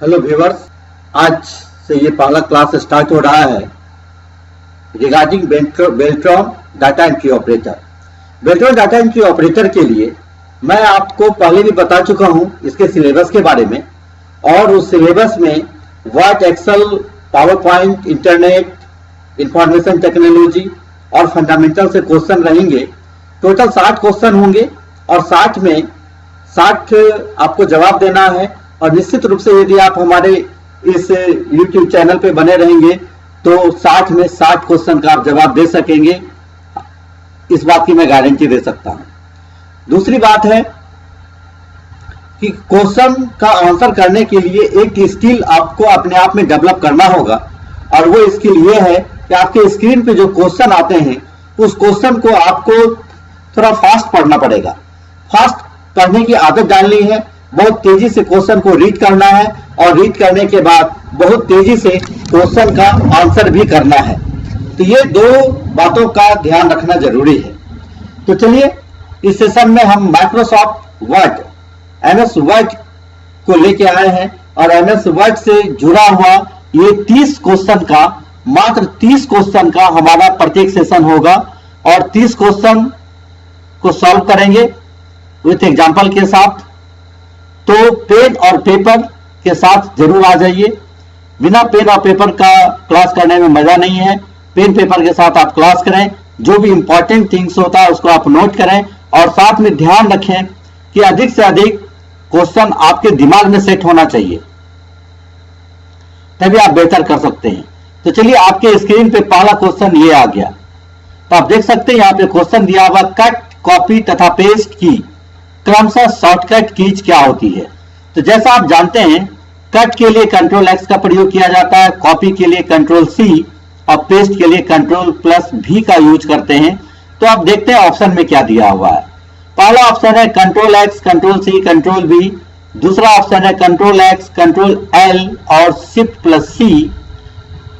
Hello viewers, आज से ये पहला क्लास स्टार्ट हो रहा है regarding Beltron data entry operator. Beltron data entry operator के लिए मैं आपको पहले भी बता चुका हूं इसके सिलेबस के बारे में, और उस सिलेबस में Word, Excel, PowerPoint, internet, information technology और फंडामेंटल से क्वेश्चन रहेंगे। टोटल 60 क्वेश्चन होंगे और 60 में 60 आपको जवाब देना है। और निश्चित रूप से यदि आप हमारे इस YouTube चैनल पे बने रहेंगे तो 60 में 60 क्वेश्चन का आप जवाब दे सकेंगे, इस बात की मैं गारंटी दे सकता हूं। दूसरी बात है कि क्वेश्चन का आंसर करने के लिए एक स्किल आपको अपने आप में डेवलप करना होगा, और वो स्किल ये है कि आपके स्क्रीन पे जो क्वेश्चन आते हैं उस क्वेश्चन को आपको थोड़ा फास्ट पढ़ना पड़ेगा। फास्ट पढ़ने की आदत डालनी है, बहुत तेजी से क्वेश्चन को रीड करना है, और रीड करने के बाद बहुत तेजी से क्वेश्चन का आंसर भी करना है। तो ये दो बातों का ध्यान रखना जरूरी है। तो चलिए, इस सेशन में हम माइक्रोसॉफ्ट वर्ड, MS वर्ड को लेके आए हैं, और MS वर्ड से जुड़ा हुआ ये 30 क्वेश्चन का, मात्र 30 क्वेश्चन का हमारा प्रत्येक सेशन होगा, और 30 क्वेश्चन को सॉल्व करेंगे विथ एग्जाम्पल के साथ। तो पेन और पेपर के साथ जरूर आ जाइए। बिना पेन और पेपर का क्लास करने में मजा नहीं है। पेन पेपर के साथ आप क्लास करें, जो भी इंपॉर्टेंट थिंग्स होता है उसको आप नोट करें, और साथ में ध्यान रखें कि अधिक से अधिक क्वेश्चन आपके दिमाग में सेट होना चाहिए, तभी आप बेहतर कर सकते हैं। तो चलिए, आपके स्क्रीन पे पहला क्वेश्चन ये आ गया। तो आप देख सकते हैं यहाँ पे क्वेश्चन दिया हुआ, कट, कॉपी तथा पेस्ट की क्रमशः शॉर्टकट कीज क्या होती है। तो जैसा आप जानते हैं, कट के लिए कंट्रोल X का प्रयोग किया जाता है, कॉपी के लिए कंट्रोल C और पेस्ट के लिए कंट्रोल +V का यूज करते हैं। तो आप देखते हैं ऑप्शन में क्या दिया हुआ है। पहला ऑप्शन है control X, control C, control V। दूसरा ऑप्शन है कंट्रोल X, कंट्रोल L और Shift+C।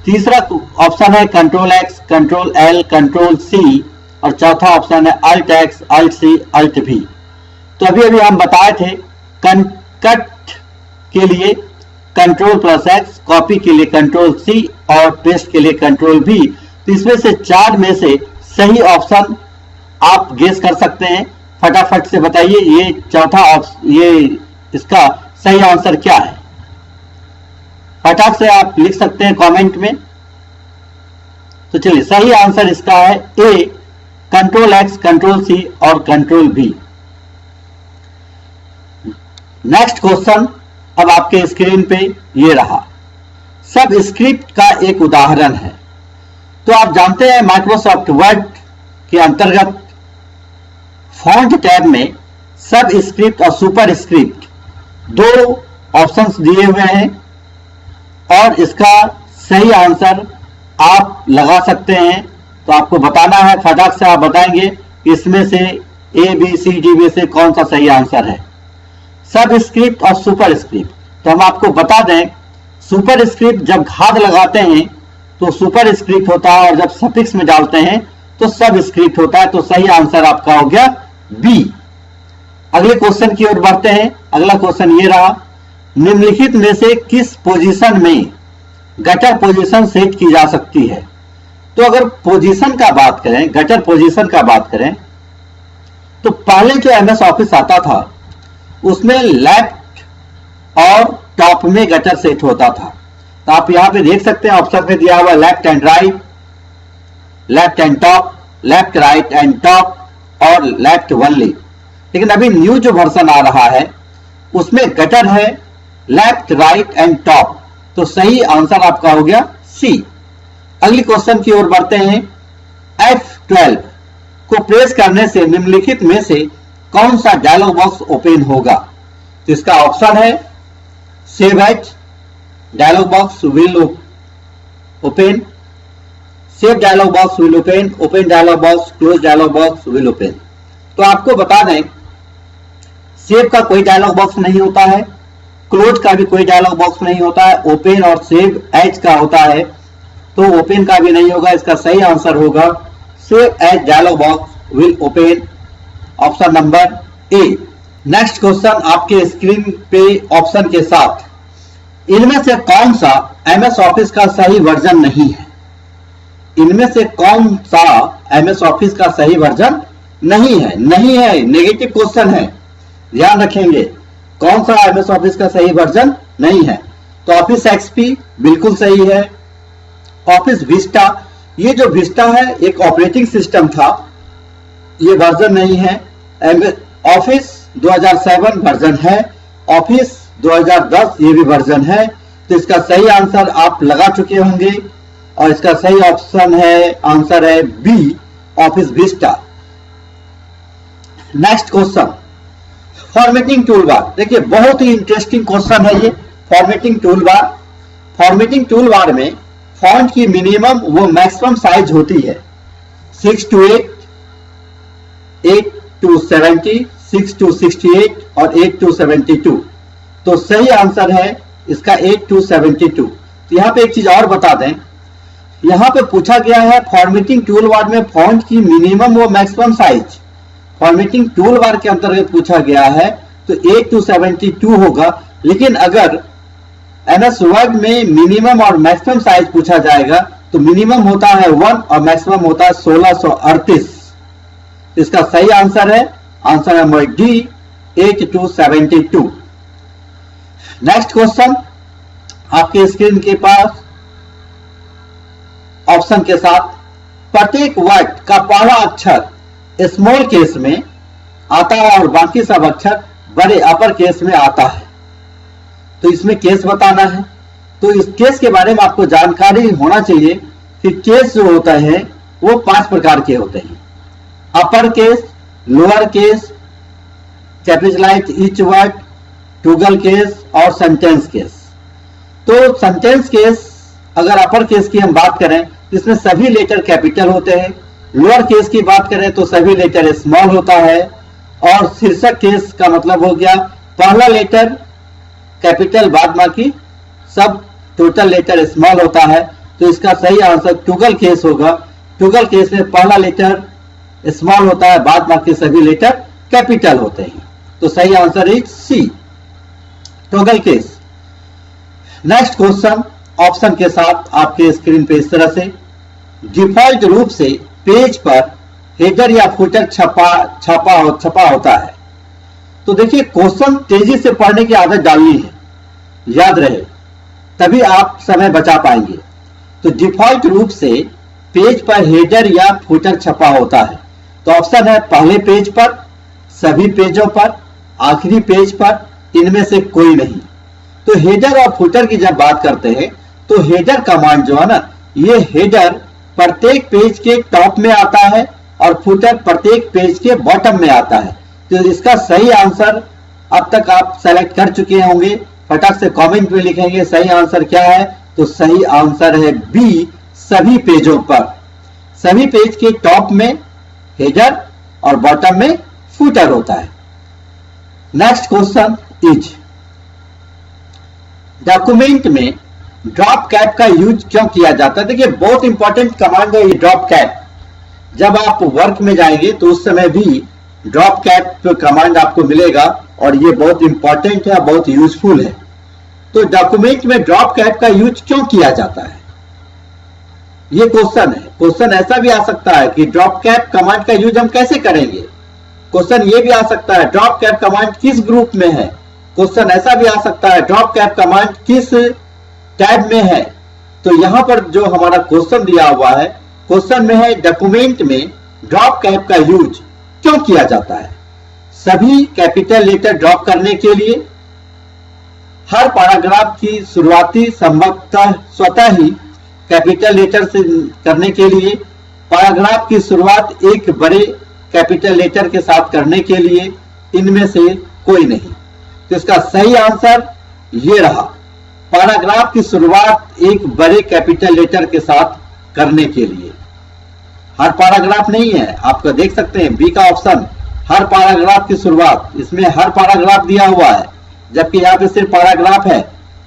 तीसरा ऑप्शन है control X, control L, control C, और चौथा ऑप्शन है Alt X, Alt C, Alt V। तो अभी हम बताए थे, कट के लिए कंट्रोल +X, कॉपी के लिए कंट्रोल C और पेस्ट के लिए कंट्रोल V। तो इसमें से 4 में से सही ऑप्शन आप गेस कर सकते हैं। फटाफट से बताइए, ये चौथा ऑप्शन, ये इसका सही आंसर क्या है? फटाफट से आप लिख सकते हैं कमेंट में। तो चलिए, सही आंसर इसका है A, control X, control C और कंट्रोल V। नेक्स्ट क्वेश्चन अब आपके स्क्रीन पे ये रहा, सब स्क्रिप्ट का एक उदाहरण है। तो आप जानते हैं माइक्रोसॉफ्ट वर्ड के अंतर्गत फॉन्ट टैब में सब स्क्रिप्ट और सुपर स्क्रिप्ट 2 ऑप्शंस दिए हुए हैं, और इसका सही आंसर आप लगा सकते हैं। तो आपको बताना है, फटाक से आप बताएंगे इसमें से A, B, C, D में से कौन सा सही आंसर है। सब स्क्रिप्ट और सुपर स्क्रिप्ट, तो हम आपको बता दें, सुपर स्क्रिप्ट जब घात लगाते हैं तो सुपर स्क्रिप्ट होता है, और जब सफिक्स में डालते हैं तो सब स्क्रिप्ट होता है। तो सही आंसर आपका हो गया B। अगले क्वेश्चन की ओर बढ़ते हैं। अगला क्वेश्चन ये रहा, निम्नलिखित में से किस पोजीशन में गटर पोजीशन सेट की जा सकती है। तो अगर पोजीशन का बात करें, गटर पोजीशन का बात करें, तो पहले जो MS ऑफिस आता था उसमें लेफ्ट और टॉप में गटर सेट होता था। तो आप यहां पे देख सकते हैं ऑप्शन में दिया हुआ left and right, left and top, left right and top और लेफ्ट ओनली। लेकिन अभी न्यू जो वर्जन आ रहा है उसमें गटर है लेफ्ट, राइट एंड टॉप। तो सही आंसर आपका हो गया C। अगली क्वेश्चन की ओर बढ़ते हैं। F12 को प्रेस करने से निम्नलिखित में से कौन सा डायलॉग बॉक्स ओपन होगा। तो इसका ऑप्शन है save as, dialog box will open, save dialog box will open, open dialog box, close dialog box will open. तो आपको बता दें, सेव का कोई डायलॉग बॉक्स नहीं होता है, क्लोज का भी कोई डायलॉग बॉक्स नहीं होता है, ओपन और सेव एज का होता है, तो ओपन का भी नहीं होगा। इसका सही आंसर होगा save as dialog box will open, option number A। Next question आपके स्क्रीन पे ऑप्शन के साथ इनमें से कौन सा एमएस ऑफिस का सही वर्जन नहीं है? इनमें से कौन सा एमएस ऑफिस का सही वर्जन नहीं है? नहीं है, नेगेटिव क्वेश्चन है, ध्यान रखेंगे। कौन सा एमएस ऑफिस का सही वर्जन नहीं है? तो ऑफिस एक्सपी बिल्कुल सही है। ऑफिस विस्टा, ये जो विस्टा है एक ऑपरेटिंग सिस्टम था, ये वर्जन नहीं है। ऑफिस 2007 वर्जन है। ऑफिस 2010 ये भी वर्जन है। तो इसका सही आंसर आप लगा चुके होंगे और इसका सही ऑप्शन है, आंसर है B, Office Vista. Next question, formatting toolbar. देखिए बहुत ही इंटरेस्टिंग क्वेश्चन है ये, फॉर्मेटिंग टूलबार। फॉर्मेटिंग टूलबार में फॉन्ट की मिनिमम वो मैक्सिमम साइज होती है 6 to 8, 8 to 70, 6 to 68 और 8 to 72। तो सही आंसर है इसका 8 to 72। तो यहाँ पे एक चीज और बता दें, यहाँ पे पूछा गया है फॉर्मेटिंग टूलबार में फॉन्ट की मिनिमम व मैक्सिमम साइज। फॉर्मेटिंग टूलबार के अंतर्गत पूछा गया है तो 8 to 72 होगा। लेकिन अगर एमएस वर्ड में मिनिमम और मैक्सिमम साइज पूछा जाएगा तो मिनिमम होता है 1 और मैक्सिमम होता है 1638। इसका सही आंसर है, answer number D, 8 to 72। Next question आपके स्क्रीन के पास ऑप्शन के साथ, प्रत्येक वर्ड का पहला अक्षर स्मॉल केस में आता है और बाकी सब अक्षर बड़े अपर केस में आता है। तो इसमें केस बताना है। तो इस केस के बारे में आपको जानकारी होना चाहिए कि केस जो होता है वो 5 प्रकार के होते हैं, upper case, lower case, capitalise each word, toggle case और सेंटेंस केस। तो सेंटेंस केस अगर अपर केस की हम बात करें तो इसमें सभी लेटर कैपिटल होते हैं। लोअर केस की बात करें तो सभी लेटर स्मॉल होता है। और शीर्षक केस का मतलब हो गया पहला लेटर कैपिटल, बाद बाकी सब टोटल लेटर स्मॉल होता है। तो इसका सही आंसर टॉगल केस होगा। टॉगल केस में पहला लेटर स्मॉल होता है, बाद बाकी सभी लेटर कैपिटल होते हैं। तो सही answer is C, toggle case. Next question option के साथ आपके स्क्रीन पे इस तरह से, डिफॉल्ट रूप से पेज पर हेडर या फुटर छपा होता है। तो देखिए क्वेश्चन तेजी से पढ़ने की आदत डालनी है, याद रहे, तभी आप समय बचा पाएंगे। तो डिफॉल्ट रूप से पेज पर हेडर या फुटर छपा होता है। तो ऑप्शन है पहले पेज पर, सभी पेजों पर, आखिरी पेज पर, इनमें से कोई नहीं। तो हेडर और फुटर की जब बात करते हैं तो हेडर कमांड जो है ना, ये हेडर प्रत्येक पेज के टॉप में आता है और फुटर प्रत्येक पेज के बॉटम में आता है। तो इसका सही आंसर अब तक आप सेलेक्ट कर चुके होंगे, फटाक से कमेंट में लिखेंगे सही आंसर क्या है। तो सही आंसर है बी, सभी पेजों पर। सभी पेज के टॉप में हेडर और बॉटम में फुटर होता है। नेक्स्ट क्वेश्चन इज, डॉक्यूमेंट में ड्रॉप कैप का यूज क्यों किया जाता है? देखिए बहुत इंपॉर्टेंट कमांड है ये ड्रॉप कैप। जब आप वर्क में जाएंगे तो उस समय भी ड्रॉप कैप कमांड आपको मिलेगा और ये बहुत इंपॉर्टेंट है, बहुत यूजफुल है। तो डॉक्यूमेंट में ड्रॉप कैप का यूज क्यों किया जाता है, ये क्वेश्चन है। क्वेश्चन ऐसा भी आ सकता है कि ड्रॉप कैप कमांड का यूज हम कैसे करेंगे। क्वेश्चन ये भी आ सकता है ड्रॉप कैप कमांड किस ग्रुप में है। क्वेश्चन ऐसा भी आ सकता है ड्रॉप कैप कमांड किस टैब में है। तो यहां पर जो हमारा क्वेश्चन दिया हुआ है, क्वेश्चन में है डॉक्यूमेंट में ड्रॉप कैप का यूज क्यों किया जाता है। सभी कैपिटल लेटर ड्रॉप करने के लिए, हर पैराग्राफ की शुरुआती संभवतः स्वतः ही कैपिटल लेटर से करने के लिए, पैराग्राफ की शुरुआत एक बड़े कैपिटल लेटर के साथ करने के लिए, इनमें से कोई नहीं। तो इसका सही आंसर ये रहा, पैराग्राफ की शुरुआत एक बड़े कैपिटल लेटर के साथ करने के लिए। हर पैराग्राफ नहीं है, आपको देख सकते हैं बी का ऑप्शन, हर पैराग्राफ की शुरुआत, इसमें हर पैराग्राफ दिया हुआ है, जबकि यहाँ पे सिर्फ पैराग्राफ है।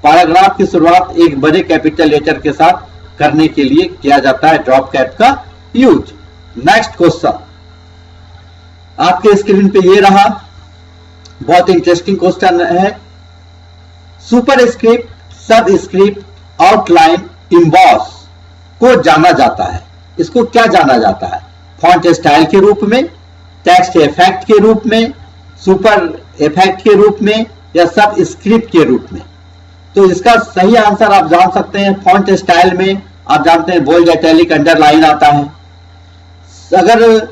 पैराग्राफ की शुरुआत एक बड़े कैपिटल लेटर के साथ करने के लिए किया जाता है ड्रॉप कैप का यूज। नेक्स्ट क्वेश्चन आपके स्क्रीन पे ये रहा, बहुत इंटरेस्टिंग क्वेश्चन है। सुपरस्क्रिप्ट सबस्क्रिप्ट आउटलाइन इम्बॉस को जाना जाता है। इसको क्या जाना जाता है? फॉन्ट स्टाइल के रूप में, टेक्स्ट इफेक्ट के रूप में, सुपर इफेक्ट के रूप में या सबस्क्रिप्ट के रूप में। तो इसका सही आंसर आप जान सकते हैं। फॉन्ट स्टाइल में आप जानते हैं बोल्ड, इटैलिक, अंडरलाइन आता है। अगर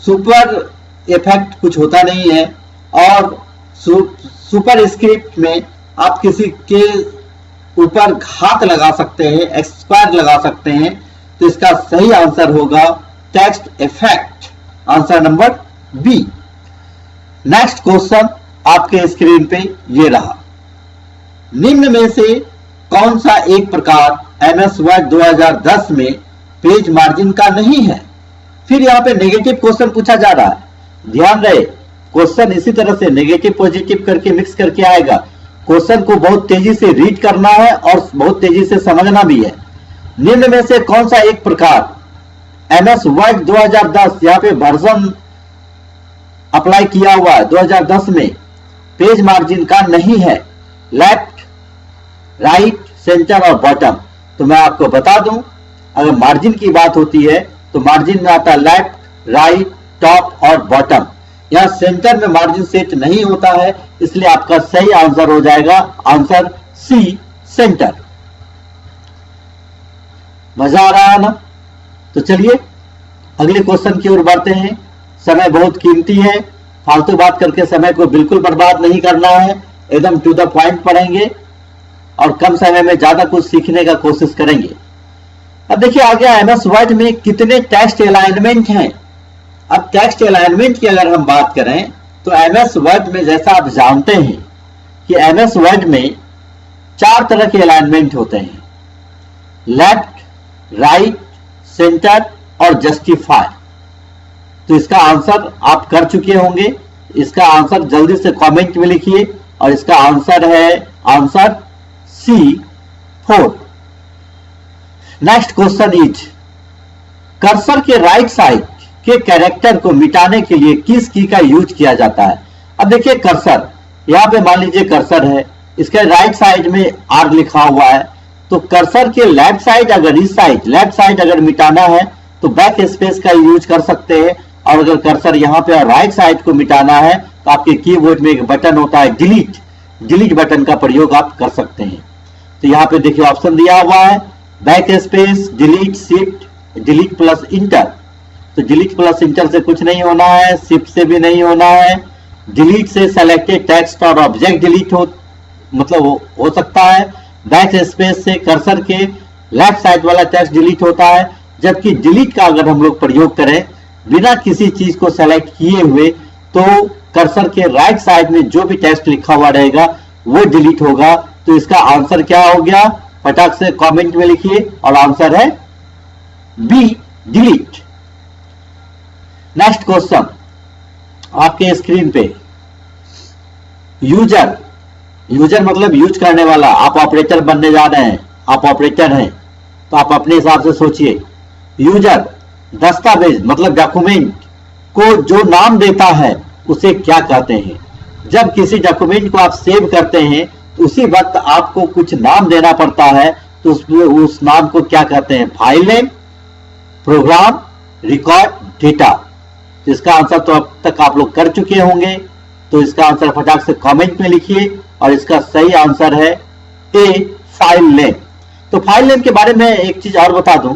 सुपर इफेक्ट कुछ होता नहीं है और सुपर स्क्रिप्ट में आप किसी के ऊपर घात लगा सकते हैं, एक्सपायर लगा सकते हैं, तो इसका सही आंसर होगा text effect, answer number B. Next question आपके स्क्रीन पे ये रहा। निम्न में से कौन सा एक प्रकार एमएस वर्ड 2010 में पेज मार्जिन का नहीं है? फिर यहाँ पे नेगेटिव क्वेश्चन पूछा जा रहा है। ध्यान रहे, क्वेश्चन इसी तरह से नेगेटिव पॉजिटिव करके मिक्स करके आएगा। क्वेश्चन को बहुत तेजी से रीड करना है और बहुत तेजी से समझना भी है। निम्न में से कौन सा एक प्रकार एमएस वर्ड 2010, यहाँ पे वर्जन अप्लाई किया हुआ है 2010 में, पेज मार्जिन का नहीं है? लेफ्ट, राइट, सेंटर और बॉटम। तो मैं आपको बता दूं, अगर मार्जिन की बात होती है तो मार्जिन में आता है लेफ्ट, राइट, टॉप और बॉटम। यहां सेंटर में मार्जिन सेट नहीं होता है, इसलिए आपका सही आंसर हो जाएगा आंसर सी, सेंटर। मजा आ रहा है ना? तो चलिए अगले क्वेश्चन की ओर बढ़ते हैं। समय बहुत कीमती है, फालतू बात करके समय को बिल्कुल बर्बाद नहीं करना है, एकदम टू द पॉइंट पढ़ेंगे और कम समय में ज्यादा कुछ सीखने का कोशिश करेंगे। अब देखिए आ गया एमएस वर्ड में कितने टेक्स्ट अलाइनमेंट हैं। अब टेक्स्ट अलाइनमेंट की अगर हम बात करें तो एमएस वर्ड में, जैसा आप जानते हैं कि एमएस वर्ड में 4 तरह के अलाइनमेंट होते हैं, लेफ्ट, राइट, सेंटर और जस्टिफाई। तो इसका आंसर आप कर चुके होंगे। इसका आंसर जल्दी से कमेंट में लिखिए और इसका आंसर है answer C, 4। Next question is, cursor के राइट साइड के कैरेक्टर को मिटाने के लिए किस की का यूज किया जाता है? अब देखिए कर्सर, यहाँ पे मान लीजिए कर्सर है, इसके राइट साइड में आर लिखा हुआ है, तो कर्सर के लेफ्ट साइड, अगर इस साइड लेफ्ट साइड अगर मिटाना है तो बैक स्पेस का यूज कर सकते हैं, और अगर कर्सर यहाँ पे राइट साइड को मिटाना है तो आपके कीबोर्ड में एक बटन होता है डिलीट, डिलीट बटन का प्रयोग आप कर सकते हैं। तो यहाँ पे देखिए ऑप्शन दिया हुआ है back space, delete, shift, delete plus inter. तो डिलीट प्लस इंटर से कुछ नहीं होना है, शिफ्ट से भी नहीं होना है, डिलीट से सेलेक्टेड टेक्स्ट और ऑब्जेक्ट डिलीट हो सकता है, बैक स्पेस से कर्सर के लेफ्ट साइड वाला टेक्स्ट डिलीट होता है। जबकि डिलीट का अगर हम लोग प्रयोग करें बिना किसी चीज को सेलेक्ट किए हुए तो कर्सर के राइट साइड में जो भी टेक्स्ट लिखा हुआ रहेगा वो डिलीट होगा। तो इसका आंसर क्या हो गया, फटाक से कमेंट में लिखिए, और आंसर है बी, डिलीट। नेक्स्ट क्वेश्चन आपके स्क्रीन पे, यूजर, यूजर मतलब यूज करने वाला। आप ऑपरेटर बनने जा रहे हैं, आप ऑपरेटर हैं तो आप अपने हिसाब से सोचिए। यूजर दस्तावेज मतलब डॉक्यूमेंट को जो नाम देता है उसे क्या कहते हैं? जब किसी डॉक्यूमेंट को आप सेव करते हैं तो उसी वक्त आपको कुछ नाम देना पड़ता है, तो उस नाम को क्या कहते हैं? File name, program, record, data. तो इसका आंसर तो अब तक आप लोग कर चुके होंगे, तो इसका आंसर फटाक से कमेंट में लिखिए, और इसका सही आंसर है ए, फाइल नेम। तो फाइल नेम के बारे में एक चीज और बता दूं,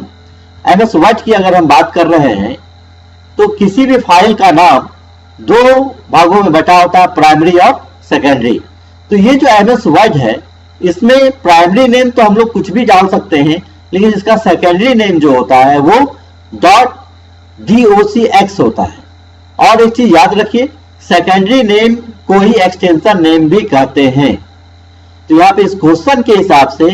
एमएस वर्ड की अगर हम बात कर रहे हैं तो किसी भी फाइल का नाम 2 भागों में बटा होता है, प्राइमरी और सेकेंडरी। तो ये जो एमएस वर्ड है इसमें प्राइमरी नेम तो हम लोग कुछ भी डाल सकते हैं, लेकिन इसका सेकेंडरी नेम जो होता है वो .docx होता है। और एक चीज याद रखिए, सेकेंडरी नेम को ही एक्सटेंशन नेम भी कहते हैं। तो यहाँ पे इस क्वेश्चन के हिसाब से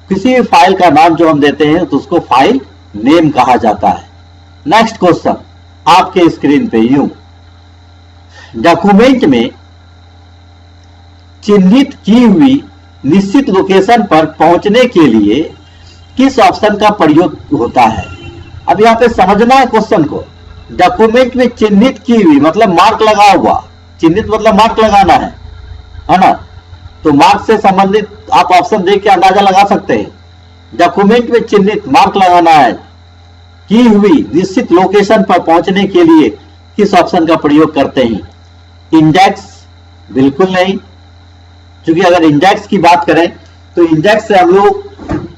किसी भी फाइल का नाम जो हम देते हैं तो उसको फाइल नेम कहा जाता है। नेक्स्ट क्वेश्चन आपके स्क्रीन पे, यूं डॉक्यूमेंट में चिन्हित की हुई निश्चित लोकेशन पर पहुंचने के लिए किस ऑप्शन का प्रयोग होता है? अब यहाँ पे समझना है क्वेश्चन को। डॉक्यूमेंट में चिन्हित की हुई मतलब मार्क लगा हुआ, चिन्हित मतलब मार्क लगाना है ना। तो मार्क से संबंधित आप ऑप्शन देख के अंदाजा लगा सकते हैं। डॉक्यूमेंट में चिन्हित मार्क लगाना है की हुई निश्चित लोकेशन पर पहुंचने के लिए किस ऑप्शन का प्रयोग करते हैं? इंडेक्स बिल्कुल नहीं, क्योंकि अगर इंडेक्स की बात करें तो इंडेक्स से हम लोग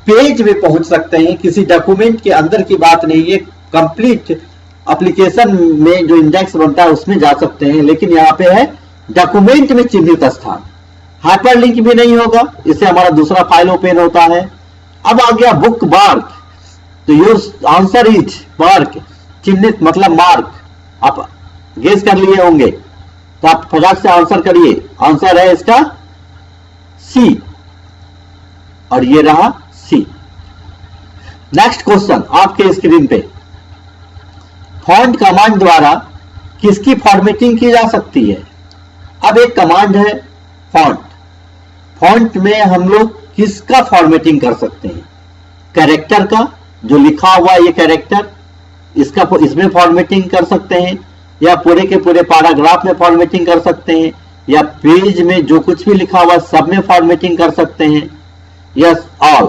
पेज में पहुंच सकते हैं, किसी डॉक्यूमेंट के अंदर की बात नहीं है। कंप्लीट एप्लीकेशन में जो इंडेक्स बनता है उसमें जा सकते हैं, लेकिन यहाँ पे है डॉक्यूमेंट में चिन्हित स्थान। हाइपरलिंक भी नहीं होगा, इससे हमारा दूसरा फाइल ओपन होता है। अब आ गया बुक मार्क, तो योर आंसर इज मार्क, चिन्हित मतलब मार्क। आप गेस कर लिए होंगे तो आप फटाक से आंसर करिए। आंसर है इसका सी, और ये रहा सी। नेक्स्ट क्वेश्चन आपके स्क्रीन पे, फॉन्ट कमांड द्वारा किसकी फॉर्मेटिंग की जा सकती है? अब एक कमांड है फॉन्ट, फॉन्ट में हम लोग किसका फॉर्मेटिंग कर सकते हैं? कैरेक्टर का, जो लिखा हुआ ये कैरेक्टर, इसका इसमें फॉर्मेटिंग कर सकते हैं, या पूरे के पूरे पैराग्राफ में फॉर्मेटिंग कर सकते हैं, या पेज में जो कुछ भी लिखा हुआ सब में फॉर्मेटिंग कर सकते हैं, यस ऑल।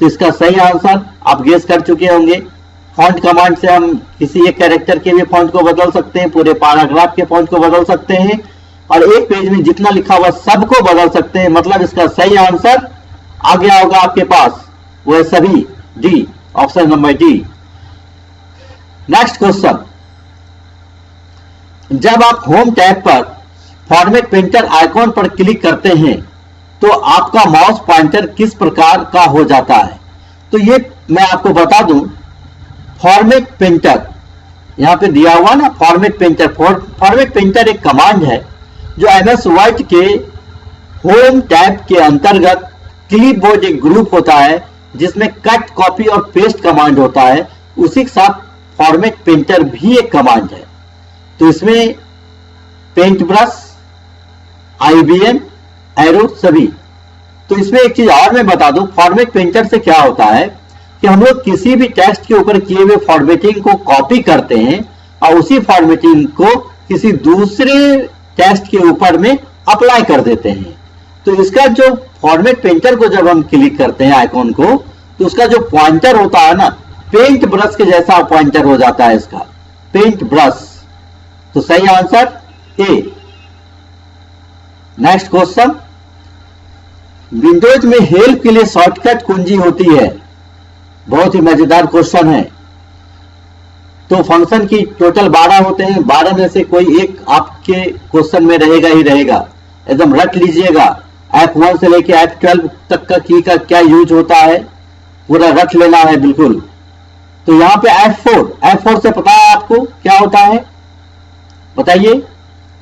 तो इसका सही आंसर आप गेस कर चुके होंगे। फॉन्ट कमांड से हम किसी एक कैरेक्टर के भी फॉन्ट को बदल सकते हैं, पूरे पैराग्राफ के फॉन्ट को बदल सकते हैं, और एक पेज में जितना लिखा हुआ सबको बदल सकते हैं। मतलब इसका सही आंसर आ गया होगा आपके पास, वो है सभी D, option number D. Next question, जब आप होम टैब पर फॉर्मेट पेंटर आइकॉन पर क्लिक करते हैं तो आपका माउस पॉइंटर किस प्रकार का हो जाता है? तो ये मैं आपको बता दूं, फॉर्मेट पेंटर यहां पे दिया हुआ ना, फॉर्मेट पेंटर। फॉर्मेट पेंटर एक कमांड है जो एमएस वर्ड के होम टैब के अंतर्गत क्लिपबोर्ड एक ग्रुप होता है जिसमें कट, कॉपी और पेस्ट कमांड होता है। उसी के साथ फॉर्मेट पेंटर भी एक कमांड है। तो इसमें पेंट ब्रश, आईबीएम, एरो सभी। तो इसमें एक चीज और मैं बता दूं, फॉर्मेट पेंटर से क्या होता है कि हम लोग किसी भी टेक्स्ट के ऊपर किए हुए फॉर्मेटिंग को कॉपी करते हैं और उसी फॉर्मेटिंग को किसी दूसरे टेक्स्ट के ऊपर में अप्लाई कर देते हैं। तो इसका जो फॉर्मेट पेंटर को जब हम क्लिक करते हैं आइकॉन को, तो उसका जो पॉइंटर होता है ना, पेंट ब्रश के जैसा पॉइंटर हो जाता है इसका, पेंट ब्रश। तो सही answer A. Next question, Windows में हेल्प के लिए शॉर्टकट कुंजी होती है। बहुत ही मजेदार क्वेश्चन है। तो फंक्शन की टोटल 12 होते हैं, 12 में से कोई एक आपके क्वेश्चन में रहेगा ही रहेगा, एकदम रट लीजिएगा। F1 से लेके F12 तक का की का क्या यूज होता है पूरा रट लेना है बिल्कुल। तो यहाँ पे F4 से पता है आपको क्या होता है, बताइए?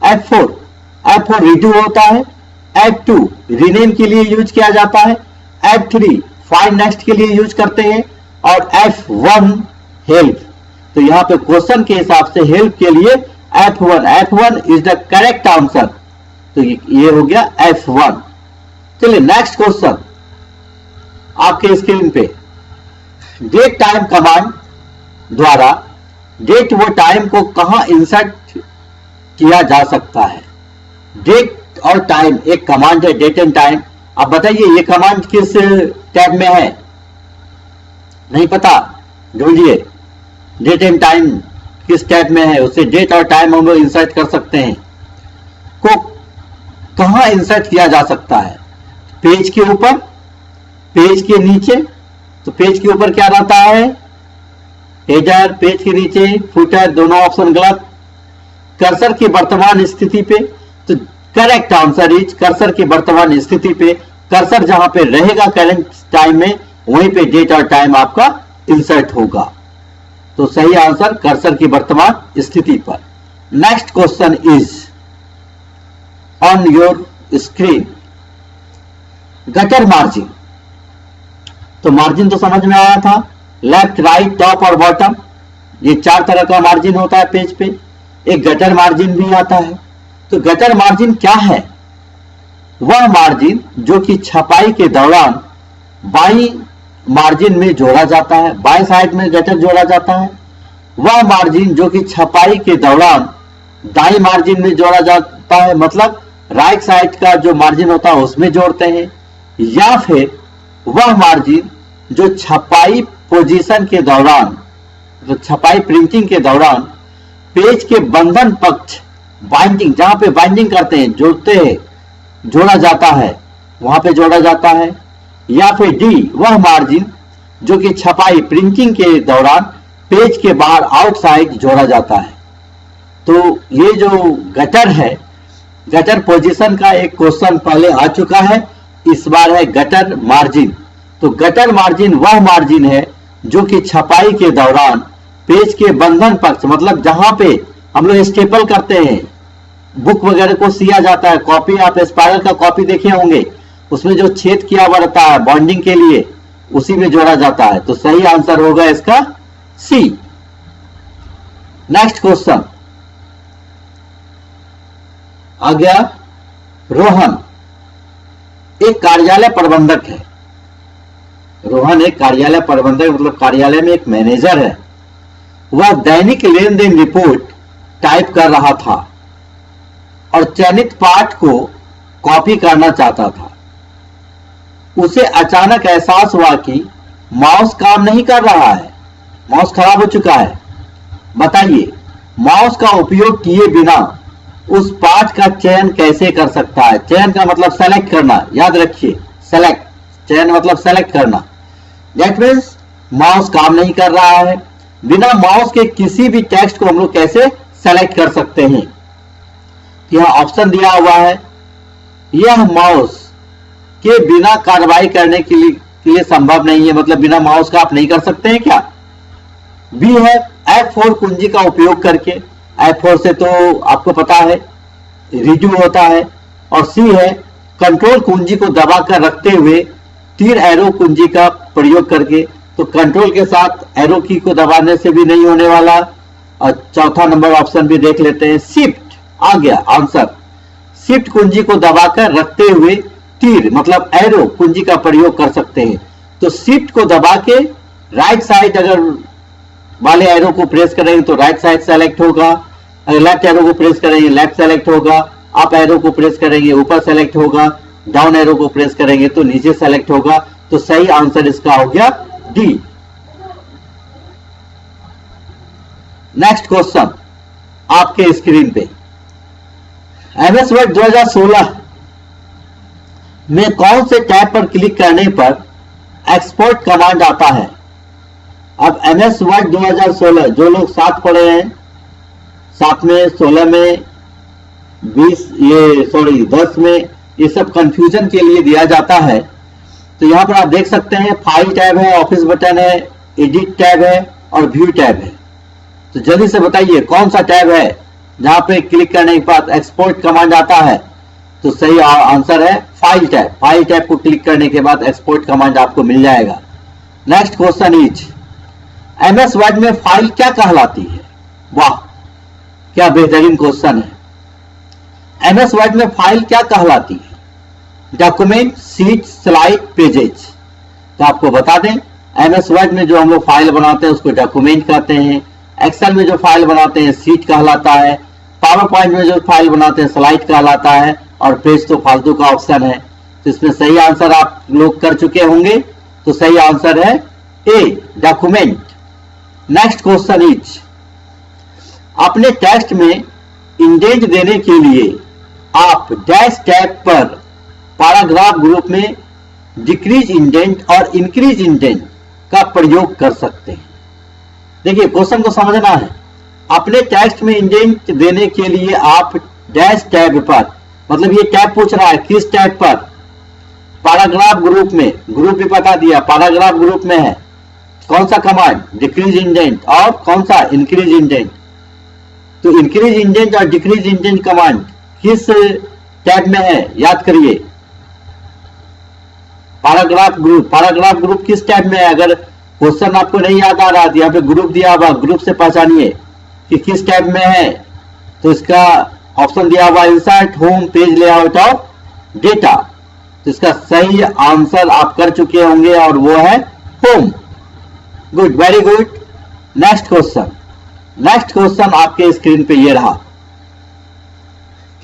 F4 रीडू होता है, F2 रीनेम के लिए यूज किया जाता है, F3 फाइंड नेक्स्ट के लिए यूज करते हैं, और F1 हेल्प। तो यहाँ पे क्वेश्चन के हिसाब से हेल्प के लिए F1 is the correct answer. तो ये हो गया F1। चलिए नेक्स्ट क्वेश्चन आपके स्क्रीन पे, डेट टाइम कमांड द्वारा डेट व टाइम को कहां इंसर्ट किया जा सकता है? डेट और टाइम एक कमांड है, डेट एंड टाइम। आप बताइए ये कमांड किस टैब में है? नहीं पता? ढूंढिए डेट एंड टाइम किस टैब में है, उससे डेट और टाइम हम लोग इंसर्ट कर सकते हैं। को कहां इंसर्ट किया जा सकता है? पेज के ऊपर, पेज के नीचे। तो पेज के ऊपर क्या रहता है? हेडर, पेज के नीचे फुटर, दोनों ऑप्शन गलत। कर्सर की वर्तमान स्थिति पे, तो करेक्ट आंसर इज कर्सर की वर्तमान स्थिति पे। कर्सर जहां पे रहेगा करंट टाइम में, वहीं पे डेट और टाइम आपका इंसर्ट होगा। तो सही आंसर कर्सर की वर्तमान स्थिति पर। Next question is on your screen, gutter margin. तो मार्जिन तो समझ में आया था, लेफ्ट, राइट, टॉप और बॉटम, ये 4 तरह का मार्जिन होता है पेज पे। एक गटर मार्जिन भी आता है। तो गटर मार्जिन क्या है? वह मार्जिन जो कि छपाई के दौरान बाई मार्जिन में जोड़ा जाता है, बाई साइड में गटर जोड़ा जाता है। वह मार्जिन जो कि छपाई के दौरान दाई मार्जिन में जोड़ा जाता है, मतलब राइट साइड का जो मार्जिन होता है उसमें जोड़ते हैं, या फिर वह मार्जिन जो छपाई पोजीशन के दौरान, जो छपाई प्रिंटिंग के दौरान पेज के बंधन पक्ष बाइंडिंग, जहां पे बाइंडिंग करते हैं, जोड़ते हैं, जोड़ा जाता है, वहां पे जोड़ा जाता है, या फिर डी वह मार्जिन जो कि छपाई प्रिंटिंग के दौरान पेज के बाहर आउटसाइड जोड़ा जाता है। तो ये जो गटर है, गटर पोजीशन का एक क्वेश्चन पहले आ चुका है, इस बार है गटर मार्जिन। तो गटर मार्जिन वह मार्जिन है जो कि छपाई के दौरान पेज के बंधन पक्ष, मतलब जहां पे हम लोग स्टेपल करते हैं, बुक वगैरह को सिया जाता है, कॉपी, आप स्पाइरल का कॉपी देखे होंगे, उसमें जो छेद किया हुआ रहता है बॉन्डिंग के लिए, उसी में जोड़ा जाता है। तो सही आंसर होगा इसका सी। नेक्स्ट क्वेश्चन आ गया, रोहन एक कार्यालय प्रबंधक है। रोहन एक कार्यालय प्रबंधक, मतलब कार्यालय में एक मैनेजर है। वह दैनिक लेन देन रिपोर्ट टाइप कर रहा था और चयनित पाठ को कॉपी करना चाहता था। उसे अचानक एहसास हुआ कि माउस काम नहीं कर रहा है, माउस खराब हो चुका है। बताइए, माउस का उपयोग किए बिना उस पाठ का चयन कैसे कर सकता है? चयन का मतलब सेलेक्ट करना, याद रखिए, सेलेक्ट, चयन मतलब सेलेक्ट करना। दैट मीन्स माउस काम नहीं कर रहा है, बिना माउस के किसी भी टेक्स्ट को हम लोग कैसे सेलेक्ट कर सकते हैं? यह ऑप्शन दिया हुआ है, यह माउस के बिना कार्रवाई करने के लिए संभव नहीं है, मतलब बिना माउस का आप नहीं कर सकते हैं क्या? बी है F4 कुंजी का उपयोग करके, F4 से तो आपको पता है रिड्यू होता है। और सी है कंट्रोल कुंजी को दबाकर रखते हुए तीर एरो कुंजी का प्रयोग करके। तो कंट्रोल के साथ एरो की को दबाने से भी नहीं होने वाला। और चौथा नंबर ऑप्शन भी देख लेते हैं, शिफ्ट आ गया आंसर। शिफ्ट कुंजी को दबाकर रखते हुए तीर मतलब एरो कुंजी का प्रयोग कर सकते हैं। तो शिफ्ट को दबा के राइट साइड अगर वाले एरो को प्रेस करेंगे तो राइट साइड सेलेक्ट होगा, अगर लेफ्ट एरो को प्रेस करेंगे लेफ्ट सेलेक्ट होगा, अप एरो को प्रेस करेंगे ऊपर सेलेक्ट होगा, डाउन एरो को प्रेस करेंगे तो नीचे सेलेक्ट होगा। तो सही आंसर इसका हो गया डी। नेक्स्ट क्वेश्चन आपके स्क्रीन पे, एमएस वर्ड 2016 में कौन से टैब पर क्लिक करने पर एक्सपोर्ट कमांड आता है? अब एमएस वर्ड 2016 जो लोग साथ पढ़े हैं, 7 में, 16 में, 10 में, ये सब कंफ्यूजन के लिए दिया जाता है। तो यहां पर आप देख सकते हैं फाइल टैब है, ऑफिस बटन है, एडिट टैब है और व्यू टैब है। तो जल्दी से बताइए कौन सा टैब है जहां पे क्लिक करने के बाद एक्सपोर्ट कमांड आता है? तो सही आंसर है फाइल टैब। फाइल टैब को क्लिक करने के बाद एक्सपोर्ट कमांड आपको मिल जाएगा। Next question is, MS word में फाइल क्या कहलाती है? वाह, क्या बेहतरीन क्वेश्चन है। एमएस वर्ड में फाइल क्या कहलाती है? Document, sheet, slide, pages. तो आपको बता दें, एमएस वर्ड में जो हम लोग फाइल बनाते हैं उसको डॉक्यूमेंट कहते हैं, एक्सेल में जो फाइल बनाते हैं शीट कहलाता है, पावर पॉइंट में जो फाइल बनाते हैं स्लाइड कहलाता है, और पेज तो फालतू का ऑप्शन है। तो इसमें सही आंसर आप लोग कर चुके होंगे। तो सही आंसर है ए, डॉक्यूमेंट। नेक्स्ट क्वेश्चन इज, अपने टेक्स्ट में इंडेंट देने के लिए आप डैश टैब पर पैराग्राफ ग्रुप में डिक्रीज इंडेंट और इंक्रीज इंडेंट का प्रयोग कर सकते हैं। देखिए क्वेश्चन को समझना है, अपने टेक्स्ट में इंडेंट देने के लिए आप डैश टैब पर, मतलब ये टैब पूछ रहा है किस टैब पर? पैराग्राफ ग्रुप में, ग्रुप भी बता दिया पैराग्राफ ग्रुप में है। कौन सा कमांड? Decrease indent. और कौन सा? Increase indent. तो इंक्रीज इंडेंट और डिक्रीज इंडेंट कमांड किस टैब में है? याद करिए, पैराग्राफ ग्रुप। पैराग्राफ ग्रुप किस टैब में है? अगर क्वेश्चन आपको नहीं याद आ रहा तो यहाँ पे ग्रुप दिया हुआ, ग्रुप से पहचानिए कि किस टैब में है। तो इसका ऑप्शन दिया हुआ इंसर्ट, होम, पेज लेआउट और डेटा। तो इसका सही आंसर आप कर चुके होंगे और वो है home. Good, very good. Next question, next question आपके स्क्रीन पे ये रहा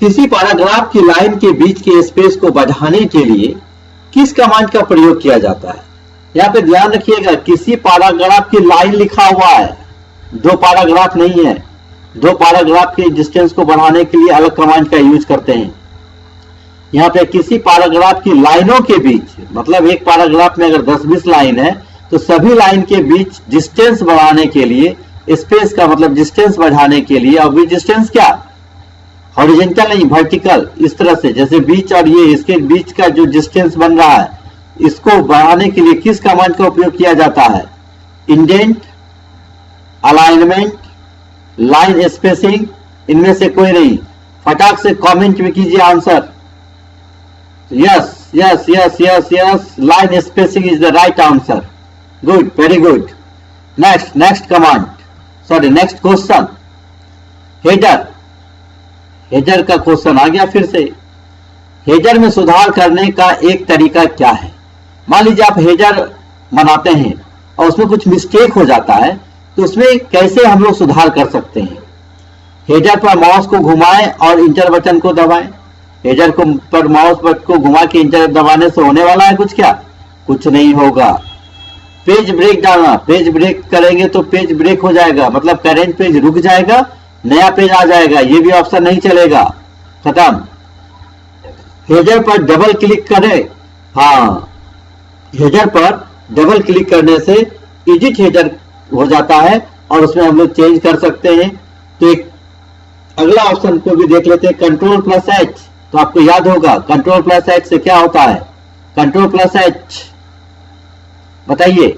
किसी पैराग्राफ की लाइन के बीच के स्पेस को बढ़ाने के लिए किस कमांड का प्रयोग किया जाता है? यहाँ पे ध्यान रखिएगा, किसी पैराग्राफ की लाइन लिखा हुआ है, दो पैराग्राफ नहीं है। दो पैराग्राफ के डिस्टेंस को बढ़ाने के लिए अलग कमांड का यूज करते हैं। यहाँ पे किसी पैराग्राफ की लाइनों के बीच, मतलब एक पैराग्राफ में अगर 10-20 लाइन है तो सभी लाइन के बीच डिस्टेंस बढ़ाने के लिए, स्पेस का मतलब डिस्टेंस बढ़ाने के लिए, और भी डिस्टेंस क्या, हॉरिजॉन्टल नहीं वर्टिकल, इस तरह से जैसे बीच और ये इसके बीच का जो डिस्टेंस बन रहा है, इसको बढ़ाने के लिए किस कमांड का उपयोग किया जाता है? इंडेंट, अलाइनमेंट, लाइन स्पेसिंग, इनमें से कोई नहीं। फटाक से कमेंट में कीजिए answer. Yes yes yes yes yes, line spacing is the right answer. Good, very good. Next command, sorry next question, header. Header का क्वेश्चन आ गया फिर से। हेडर में सुधार करने का एक तरीका क्या है? मान लीजिए आप हेडर बनाते हैं और उसमें कुछ मिस्टेक हो जाता है, तो उसमें कैसे हम लोग सुधार कर सकते हैं? हेडर पर माउस को घुमाएं और इंटर बटन को दबाएं। हेडर को पर माउस बटन को घुमा के इंटर दबाने से होने वाला है कुछ? क्या कुछ नहीं होगा। पेज ब्रेक डालना, पेज ब्रेक करेंगे तो पेज ब्रेक हो जाएगा, मतलब करेंट पेज रुक जाएगा, नया पेज आ जाएगा, ये भी ऑप्शन नहीं चलेगा, खत्म। हेडर पर डबल क्लिक करें, हाँ हेडर पर डबल क्लिक करने से एडिट हेडर हो जाता है और उसमें हम लोग चेंज कर सकते हैं। तो एक अगला ऑप्शन को भी देख लेते हैं, Ctrl+H। तो आपको याद होगा Ctrl+H से क्या होता है? Ctrl+H बताइए,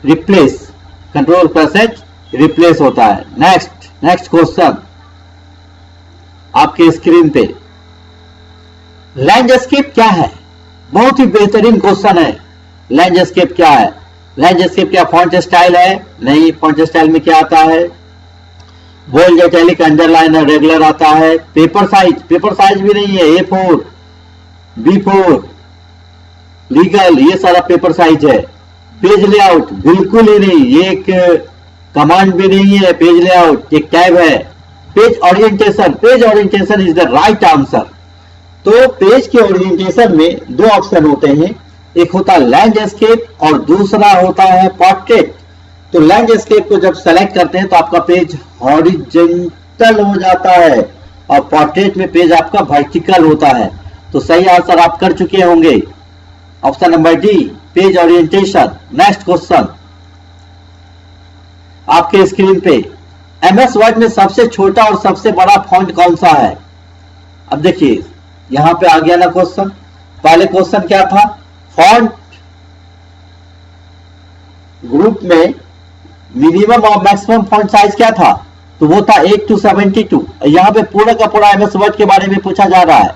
रिप्लेस, Ctrl+H रिप्लेस होता है। नेक्स्ट क्वेश्चन आपके स्क्रीन पे, लैंडस्केप क्या है? बहुत ही बेहतरीन क्वेश्चन है। लैंडस्केप क्या है? लैंडस्केप क्या फॉन्ट स्टाइल है? नहीं, फॉन्ट स्टाइल में क्या आता है? बोल्ड, इटैलिक, अंडरलाइन, रेगुलर आता है। पेपर साइज, पेपर साइज भी नहीं है, A4, B4, लीगल, ये सारा पेपर साइज है। पेज लेआउट बिल्कुल ही नहीं, ये एक कमांड भी नहीं है। पेज लेआउट एक टैब है। Page orientation, page orientation is the right answer. तो पेज के ओरिएंटेशन में दो ऑप्शन होते हैं, एक होता है लैंडस्केप और दूसरा होता है पोर्ट्रेट। तो लैंडस्केप को जब सेलेक्ट करते हैं तो आपका पेज हॉरिजॉन्टल हो जाता है और पोर्ट्रेट में पेज आपका वर्टिकल होता है। तो सही आंसर आप कर चुके होंगे, option number D, page orientation. Next question आपके स्क्रीन पे, MS वर्ड में सबसे छोटा और सबसे बड़ा फॉन्ट कौन सा है? अब देखिए यहां पे आ गया ना क्वेश्चन। पहले क्वेश्चन क्या था? फॉन्ट ग्रुप में मिनिमम और मैक्सिमम फॉन्ट साइज क्या था? तो वो था 8 to 72। यहां पे पूरा का पूरा MS वर्ड के बारे में पूछा जा रहा है।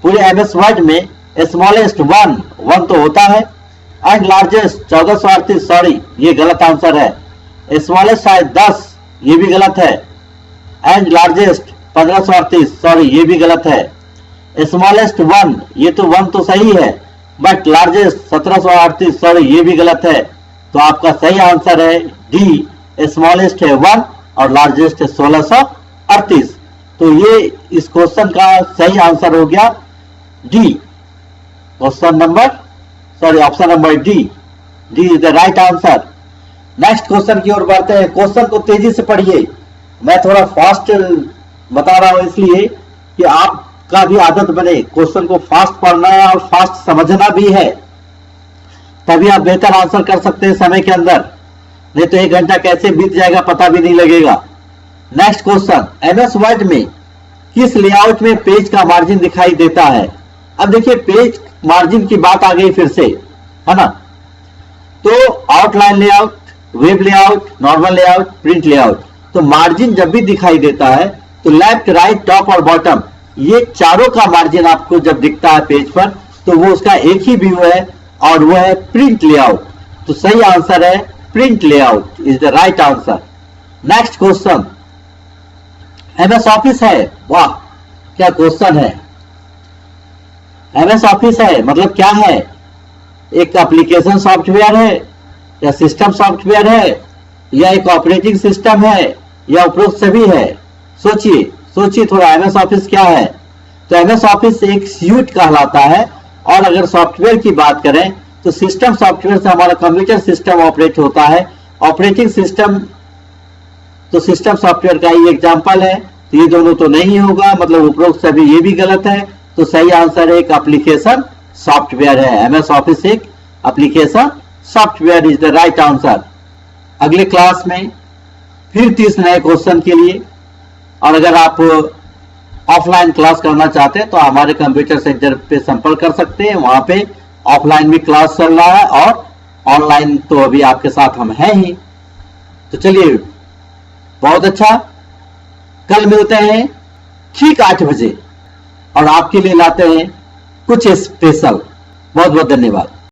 पूरे MS वर्ड में स्मॉलेस्ट 1 तो होता है, एंड लार्जेस्ट 1438, सॉरी ये गलत आंसर है। स्मॉलेस्ट साइज 10, ये भी गलत है। एंड लार्जेस्ट 1538, सॉरी ये भी गलत है। स्मॉलेस्ट 1, ये तो 1 तो सही है, बट लार्जेस्ट 1738, सॉरी ये भी गलत है। तो आपका सही आंसर है डी, स्मॉलेस्ट है 1 और लार्जेस्ट है 1638। तो ये इस क्वेश्चन का सही आंसर हो गया D, option number D is the right answer. Next question की ओर बढ़ते हैं। क्वेश्चन को तेजी से पढ़िए, मैं थोड़ा फास्ट बता रहा हूं इसलिए कि आपका भी आदत बने, क्वेश्चन को फास्ट पढ़ना है और फास्ट समझना भी है, तभी आप बेहतर आंसर कर सकते हैं समय के अंदर, नहीं तो 1 घंटा कैसे बीत जाएगा पता भी नहीं लगेगा। नेक्स्ट क्वेश्चन, MS वर्ड में किस लेआउट में पेज का मार्जिन दिखाई देता है? अब देखिए पेज मार्जिन की बात आ गई फिर से, है ना। तो outline layout, web layout, normal layout, print layout. तो मार्जिन जब भी दिखाई देता है तो लेफ्ट, राइट, टॉप और बॉटम, ये चारों का मार्जिन आपको जब दिखता है पेज पर तो वो उसका एक ही व्यू है और वो है प्रिंट लेआउट। तो सही आंसर है print layout is the right answer. Next question, MS office है, वाह क्या क्वेश्चन है। MS ऑफिस है मतलब क्या है? एक एप्लीकेशन सॉफ्टवेयर है या सिस्टम सॉफ्टवेयर है या एक ऑपरेटिंग सिस्टम है या उपरोक्त सभी है? सोचिए सोचिए थोड़ा, एमएस ऑफिस क्या है? तो एमएस ऑफिस एक स्यूट कहलाता है। और अगर सॉफ्टवेयर की बात करें तो सिस्टम सॉफ्टवेयर से हमारा कंप्यूटर सिस्टम ऑपरेट होता है। ऑपरेटिंग सिस्टम तो सिस्टम सॉफ्टवेयर का ही एग्जांपल है। तो ये दोनों तो नहीं होगा, मतलब उपरोक्त सभी ये भी गलत है। तो सही आंसर एक एप्लीकेशन सॉफ्टवेयर है। एमएस ऑफिस एक application software is the right answer. अगले क्लास में फिर 30 नए क्वेश्चन के लिए, और अगर आप ऑफलाइन क्लास करना चाहते हैं तो हमारे कंप्यूटर सेंटर पे संपर्क कर सकते हैं। वहां पे ऑफलाइन भी क्लास चल रहा है और ऑनलाइन तो अभी आपके साथ हम हैं ही। तो चलिए, बहुत अच्छा, कल मिलते हैं ठीक 8 बजे और आपके लिए लाते हैं कुछ स्पेशल। बहुत बहुत धन्यवाद।